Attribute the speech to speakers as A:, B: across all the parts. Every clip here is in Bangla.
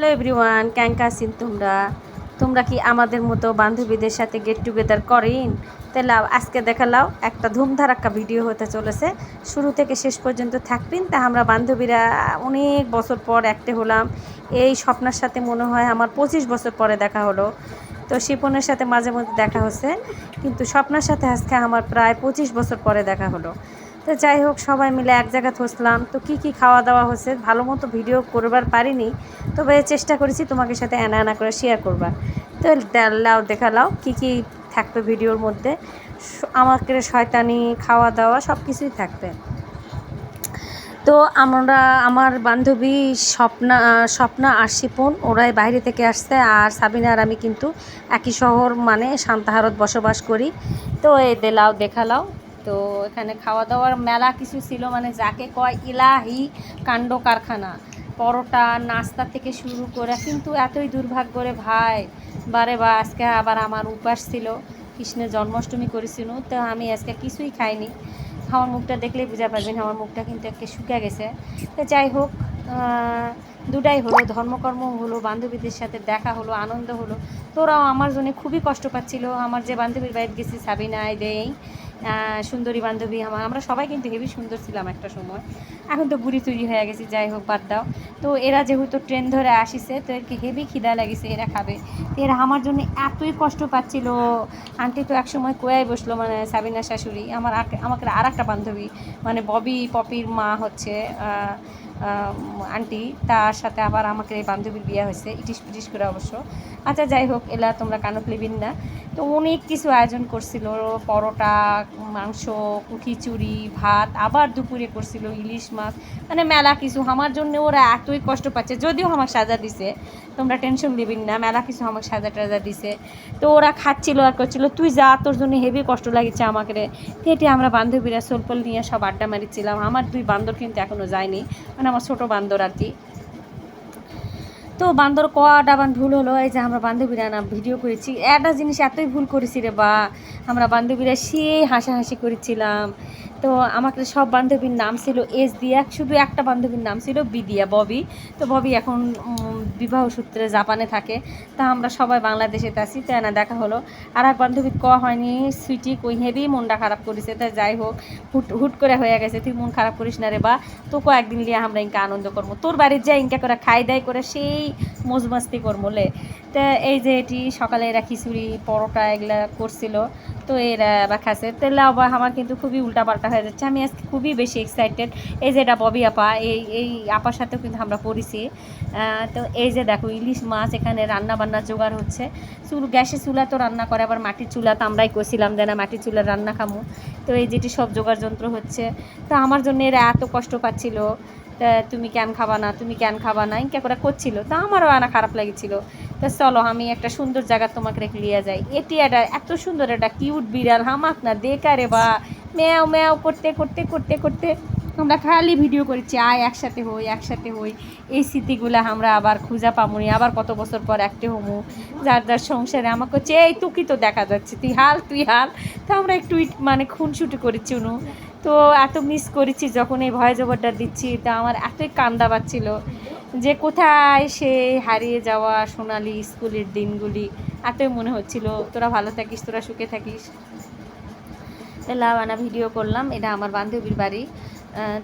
A: হ্যালো এভরিওয়ান, ক্যাঙ্কা আছেন তোমরা? তোমরা কি আমাদের মতো বান্ধবীদের সাথে গেট টুগেদার করেন? তাহলে আজকে দেখালাও একটা ধুমধারাক্কা ভিডিও হতে চলেছে। শুরু থেকে শেষ পর্যন্ত থাকবেন। তা আমরা বান্ধবীরা অনেক বছর পর একটা হলাম। এই স্বপ্নার সাথে মনে হয় আমার 25 বছর পরে দেখা হলো। তো শিপনের সাথে মাঝে মধ্যে দেখা হচ্ছে, কিন্তু স্বপ্নার সাথে আজকে আমার প্রায় 25 বছর পরে দেখা হলো। তো যাই হোক, সবাই মিলে এক জায়গায় বসলাম। তো কি কি খাওয়া দাওয়া হচ্ছে ভালো মতো ভিডিও করবার পারিনি, তবে চেষ্টা করেছি তোমাকে সাথে আনা করে শেয়ার করবার। তো দেখালাও কী কী থাকবে ভিডিওর মধ্যে। আমাকে শয়তানি খাওয়া দাওয়া সব কিছুই থাকবে। তো আমার বান্ধবী স্বপ্না আর শিপন ওরাই বাইরে থেকে আসছে, আর সাবিনা আর আমি কিন্তু একই শহর মানে সান্তাহারত বসবাস করি। তো এই দেখালাও। তো এখানে খাওয়া দাওয়ার মেলা কিছু ছিল, মানে যাকে কয় ইলাহি কাণ্ড কারখানা। পরোটা নাস্তা থেকে শুরু করে, কিন্তু এতই দুর্ভাগ্য রে ভাই, বারে বা আজকে আবার আমার উপাস ছিল, কৃষ্ণের জন্মাষ্টমী করেছিল। তো আমি আজকে কিছুই খাইনি। আমার মুখটা দেখলেই বোঝা পারবেন, আমার মুখটা কিন্তু একে শুকিয়ে গেছে। তো যাই হোক, দুটাই হলো, ধর্মকর্ম হলো, বান্ধবীদের সাথে দেখা হলো, আনন্দ হলো। তোরাও আমার জন্য খুবই কষ্ট পাচ্ছিল। আমার যে বান্ধবীর বাড়িতে গেছি সাবিনা দেই, সুন্দরী বান্ধবী আমরা সবাই কিন্তু হেভি সুন্দর ছিলাম একটা সময়। এখন তো বুড়ি চুরি হয়ে গেছি, যাই হোক বাদ দাও। তো এরা যেহেতু ট্রেন ধরে আসিছে, তো এরকে হেভি খিদা লাগিছে, এরা খাবে। তো এরা আমার জন্য এতই কষ্ট পাচ্ছিল। আন্টি তো একসময় কোয়াই বসলো, মানে সাবিনা শাশুড়ি আমাকে আর একটা বান্ধবী, মানে পপির মা হচ্ছে আন্টি, তার সাথে আবার আমাকে এই বান্ধবীর বিয়ে হয়েছে ইটিস পিটিস করে অবশ্য। আচ্ছা যাই হোক, এলা তোমরা কানক লিবিন না। তো অনেক কিছু আয়োজন করছিল, পরোটা, মাংস, খিচুড়ি, ভাত, আবার দুপুরে করছিল ইলিশ মাছ, মানে মেলা কিছু। আমার জন্য ওরা এতই কষ্ট পাচ্ছে, যদিও আমার সাজা দিছে, তোমরা টেনশন দিবিন না, মেলা কিছু আমাকে সাজা টাজা দিছে। তো ওরা খাচ্ছিল আর করছিল, তুই যা, তোর জন্য হেভি কষ্ট লাগিচ্ছে আমাকে রে। হেঁটে আমরা বান্ধবীরা সোলপল নিয়ে সব আড্ডা মারিছিলাম। আমার 2 বান্দর কিন্তু এখনও যায়নি, মানে আমার ছোটো বান্দর আর কি। তো বান্দর কটা ভুল হলো, এই যে আমরা বান্ধবীরা না ভিডিও করেছি, একটা জিনিস এতই ভুল করেছি রে বা, আমরা বান্ধবীরা সেই হাসাহাসি করেছিলাম। তো আমাকে সব বান্ধবীর নাম ছিল এস দিয়া, শুধু একটা বান্ধবীর নাম ছিল বিদিয়া, ববি। তো ববি এখন বিবাহ সূত্রে জাপানে থাকে। তা আমরা সবাই বাংলাদেশে আছি, তাই না দেখা হলো। আর এক বান্ধবীর হয়নি, সুইটি কই হেভি মনটা খারাপ করেছে। তাই যাই হোক, হুট করে হয়ে গেছে, তুই মন খারাপ করিস না রে বা, তোকে একদিন লিয়ে আমরা ইনকা আনন্দ করবো, তোর বাড়ির যাই ইনকা করে খাই দাই করে সেই মজ মাস্তি করমলে। তো এই যে এটি সকালে এরা খিচুড়ি পরোটা এগুলা করছিল, তো এরা বা খাচ্ছে। তাহলে আবার আমার কিন্তু খুবই উল্টাপাল্টা হয়ে যাচ্ছে, আমি আজকে খুবই বেশি এক্সাইটেড। এই যে এটা ববি আপা, এই আপার সাথেও কিন্তু আমরা পড়িছি। তো এই যে দেখো ইলিশ মাছ, এখানে রান্না বান্না জোগাড় হচ্ছে। গ্যাসের চুলা তো রান্না করে, আবার মাটির চুলা তো আমরাই করছিলাম যে না মাটির চুলার রান্না খামো। তো এই যেটি সব জোগাড় যন্ত্র হচ্ছে। তো আমার জন্য এরা এত কষ্ট পাচ্ছিল, তুমি কেন খাবা না, তুমি কেন খাবা না ইনকা করে করছিল। তা আমারও আনা খারাপ লাগছিল। তা চলো আমি একটা সুন্দর জায়গা তোমাকে রেখে লিয়ে যাই। এটি এটা এত সুন্দর, একটা কিউট বিড়াল হামাক না দেখারে বা, ম্যাও ম্যাও করতে করতে করতে করতে আমরা খালি ভিডিও করেছি, আয় একসাথে হই একসাথে হই। এই স্মৃতিগুলো আমরা আবার খুঁজা পামুনি, আবার কত বছর পর একটা হমু, যার যার সংসারে। আমাকে হচ্ছে এই তুই তো দেখা যাচ্ছে, তুই হাল। তো আমরা একটু মানে খুনসুটি করেছি উনু। তো এত মিস করেছি যখন এই ভয় জবরটা দিচ্ছি, তা আমার এতই কান্দা পাচ্ছিল যে কোথায় সে হারিয়ে যাওয়া সোনালি স্কুলের দিনগুলি। এতই মনে হচ্ছিল। তোরা ভালো থাকিস, তোরা সুখে থাকিস। লাভানা ভিডিও করলাম, এটা আমার বান্ধবীর বাড়ি।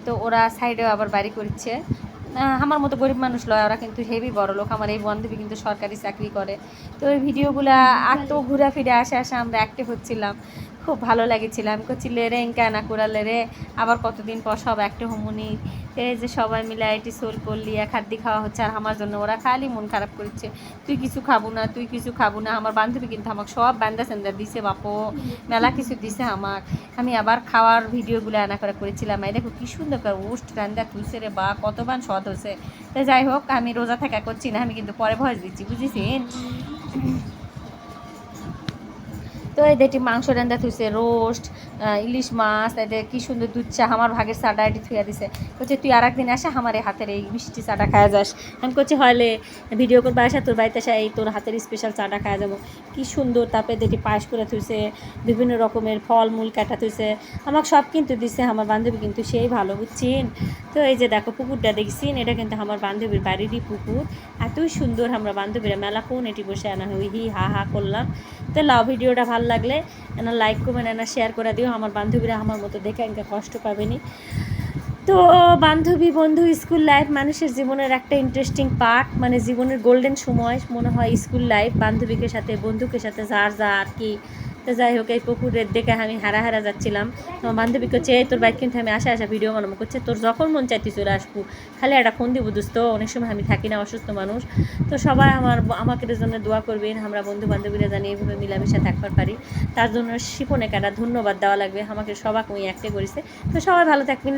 A: তো ওরা সাইডেও আবার বাড়ি করছে। আমার মতো গরিব মানুষ লয়, ওরা কিন্তু হেভি বড় লোক। আমার এই বান্ধবী কিন্তু সরকারি চাকরি করে। তো এই ভিডিওগুলো এত ঘোরাফিরে আসে আমরা অ্যাক্টিভ হচ্ছিলাম, খুব ভালো লাগেছিল। আমি করছি রে ইনকা না করালে রে, আবার কতদিন পর সব একটা হমুনি। এই যে সবাই মিলে এটি সোল করলি, এক হাড্ডি খাওয়া হচ্ছে। আর আমার জন্য ওরা খালি মন খারাপ করছে, তুই কিছু খাবো না, তুই কিছু খাবো না। আমার বান্ধবী কিন্তু আমাকে সব বান্দা সান্দা দিছে, বাপো মেলা কিছু দিছে আমাকে। আমি আবার খাওয়ার ভিডিওগুলো আনা করে করেছিলাম। এই দেখো কী সুন্দর করে ওস্ট রান্দা তুলছে রে বা, কতবার স্বাদ হয়েছে। তো যাই হোক, আমি রোজা থাকা করছি না, আমি কিন্তু পরে ভয়েস দিচ্ছি, বুঝেছেন। তো এই দেখি মাংস রান্না থুইছে, রোস্ট, ইলিশ মাছ, এদের কি সুন্দর দুধ চা, আমার ভাগের চাটা এটি থুয়া দিছে। বলছে তুই আর একদিন আসা আমার এই হাতের এই মিষ্টি চাটা খাওয়া যাস। আমি করছি হলে ভিডিও করবো, আসা তোর বাড়িতে আসা এই তোর হাতের স্পেশাল চাটা খাওয়া যাবো। কি সুন্দর। তারপরে দেখি পায়েস করে থুইছে, বিভিন্ন রকমের ফল মূল কাটা থুইছে, আমাকে সব কিন্তু দিছে। আমার বান্ধবী কিন্তু সেই ভালো, বুঝছেন। তো এই যে দেখো পুকুরটা দেখছেন, এটা কিন্তু আমার বান্ধবীর বাড়িরই পুকুর। এতই সুন্দর, আমরা বান্ধবীরা মেলা কোন এটি বসে আনা হই হি হা হা করলাম। তো লাভ ভিডিওটা ভালো লাগলে এনা লাইক কমেন্ট এনা শেয়ার করে দিও। আমার বান্ধবীরা আমার মতো দেখে এনকে কষ্ট পাবেনি। তো বান্ধবী বন্ধু স্কুল লাইফ মানুষের জীবনের একটা ইন্টারেস্টিং পার্ট, মানে জীবনের গোল্ডেন সময় মনে হয় স্কুল লাইফ। বান্ধবীকে সাথে বন্ধুকে সাথে যার যা আর কি। তো যাই হোক, এই পুকুরের দেখে আমি হারা যাচ্ছিলাম। আমার বান্ধবীকে চেয়ে তোর বাইক কিন্তু আমি আসা ভিডিও বানাবো, করছে তোর যখন মন চাইতে চলে আসবো, খালি একটা ফোন দিব দোস্ত, অনেক সময় আমি থাকি না, অসুস্থ মানুষ। তো সবাই আমাকে জন্য দোয়া করবেন, আমরা বন্ধু বান্ধবীরা জানি এইভাবে মিলামিশা থাকতে পারি। তার জন্য শিপনে একটা ধন্যবাদ দেওয়া লাগবে, আমাকে সবাই একটাই করেছে। তো সবাই ভালো থাকবেন।